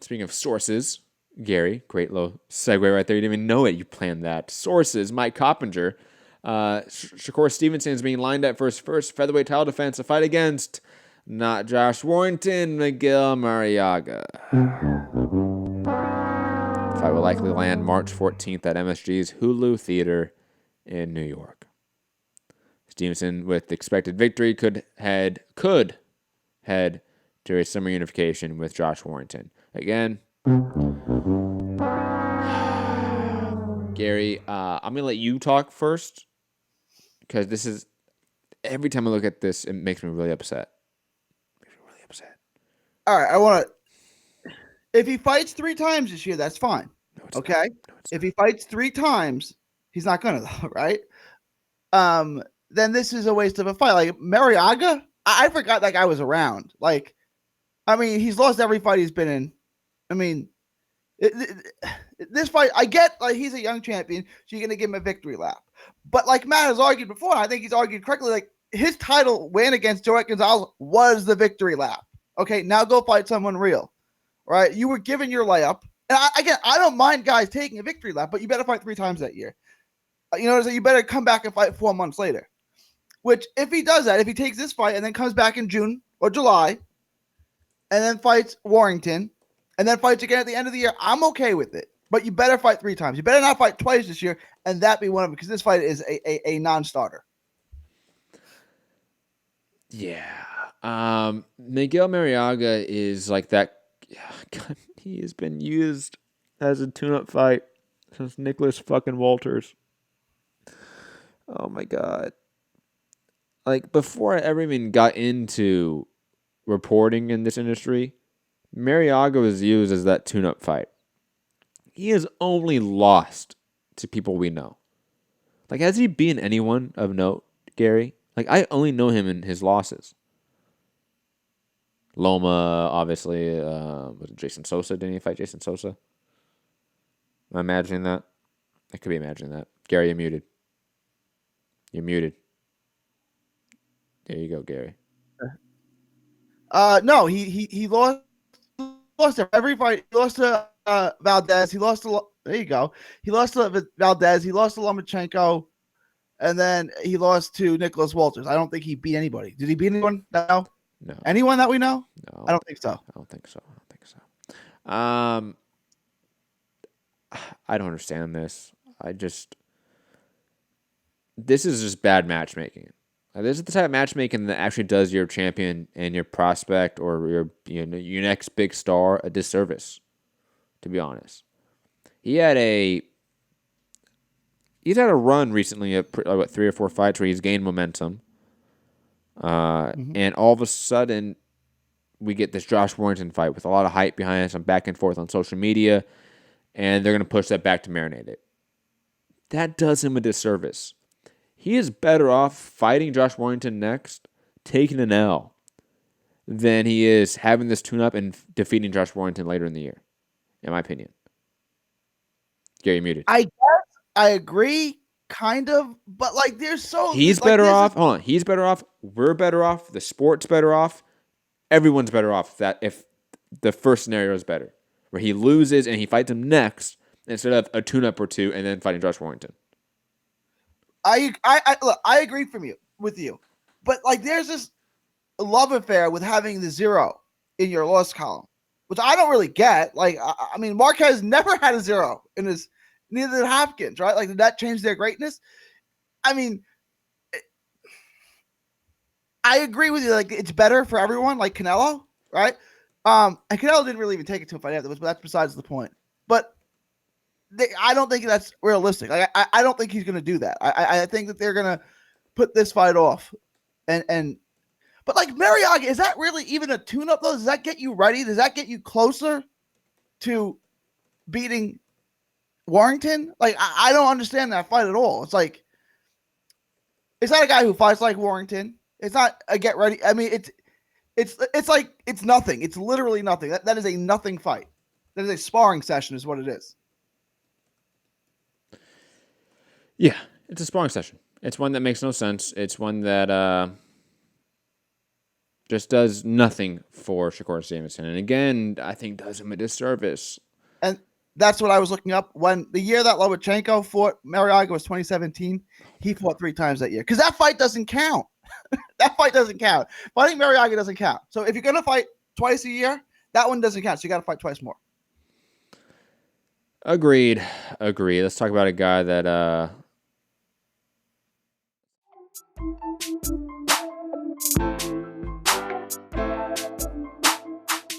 Speaking of sources, Gary, great little segue right there. You didn't even know it. You planned that. Sources, Mike Coppinger. Shakur Stevenson is being lined up for his first featherweight title defense, a fight against not Josh Warrington, Miguel Marriaga. The fight will likely land March 14th at MSG's Hulu Theater in New York. Stevenson, with expected victory, could head to a summer unification with Josh Warrington. Again, Gary, I'm going to let you talk first because this is, every time I look at this, it makes me really upset. All right, I want to, if he fights 3 times this year, that's fine. No, okay? No, if he fights 3 times, he's not going to, right? Then this is a waste of a fight. Like, Marriaga, I forgot that guy was around. Like, I mean, he's lost every fight he's been in. I mean, this fight, I get, like, he's a young champion, so you're going to give him a victory lap. But like Matt has argued before, I think he's argued correctly, like, his title win against Joey Gonzalez was the victory lap. Okay, now go fight someone real. Right? You were given your layup. And I don't mind guys taking a victory lap, but you better fight 3 times that year. You know, so you better come back and fight 4 months later. Which, if he does that, if he takes this fight and then comes back in June or July and then fights Warrington and then fights again at the end of the year, I'm okay with it. But you better fight 3 times. You better not fight twice this year, and that be one of them, because this fight is a non-starter. Yeah. Miguel Marriaga is like that. God, he has been used as a tune-up fight since Nicholas fucking Walters. Oh my God. Like, before I ever even got into reporting in this industry, Marriaga was used as that tune-up fight. He has only lost to people we know. Like, has he beaten anyone of note, Gary? Like, I only know him in his losses. Loma, obviously. Was it Jason Sosa? Didn't he fight Jason Sosa? Am I imagining that? I could be imagining that. Gary, you're muted. You're muted. There you go, Gary. No, he lost every fight. He lost to Valdez. He lost to, there you go. He lost to Valdez. He lost to Lomachenko. And then he lost to Nicholas Walters. I don't think he beat anybody. Did he beat anyone? No. Anyone that we know? No. I don't think so. I don't understand this. This is just bad matchmaking. This is the type of matchmaking that actually does your champion and your prospect or your next big star a disservice, to be honest. He's had a run recently of 3 or 4 fights where he's gained momentum. And all of a sudden, we get this Josh Warrington fight with a lot of hype behind it, some back and forth on social media, and they're going to push that back to marinate it. That does him a disservice. He is better off fighting Josh Warrington next, taking an L, than he is having this tune-up and defeating Josh Warrington later in the year, in my opinion. Gary, muted. I guess I agree, kind of, but like there's so... He's better off. Hold on. He's better off. We're better off. The sport's better off. Everyone's better off if the first scenario is better, where he loses and he fights him next instead of a tune-up or 2 and then fighting Josh Warrington. I agree with you, but like there's this love affair with having the 0 in your loss column, which I don't really get. Like, I mean, Marquez never had a 0 in his, neither did Hopkins, right? Like, did that change their greatness? I mean, I agree with you. Like, it's better for everyone, like Canelo, right? And Canelo didn't really even take it to a fight afterwards, but that's besides the point. But I don't think that's realistic. Like, I don't think he's going to do that. I think that they're going to put this fight off. But like Marriaga, is that really even a tune-up though? Does that get you ready? Does that get you closer to beating Warrington? Like, I don't understand that fight at all. It's like, it's not a guy who fights like Warrington. It's not a get ready. I mean, it's like, it's nothing. It's literally nothing. That is a nothing fight. That is a sparring session is what it is. Yeah, it's a sparring session. It's one that makes no sense. It's one that Just does nothing for Shakur Stevenson. And again, I think does him a disservice. And that's what I was looking up. When the year that Lomachenko fought Marriaga was 2017, he fought 3 times that year. Because that fight doesn't count. That fight doesn't count. Fighting Marriaga doesn't count. So if you're going to fight twice a year, that one doesn't count. So you got to fight twice more. Agreed. Let's talk about a guy that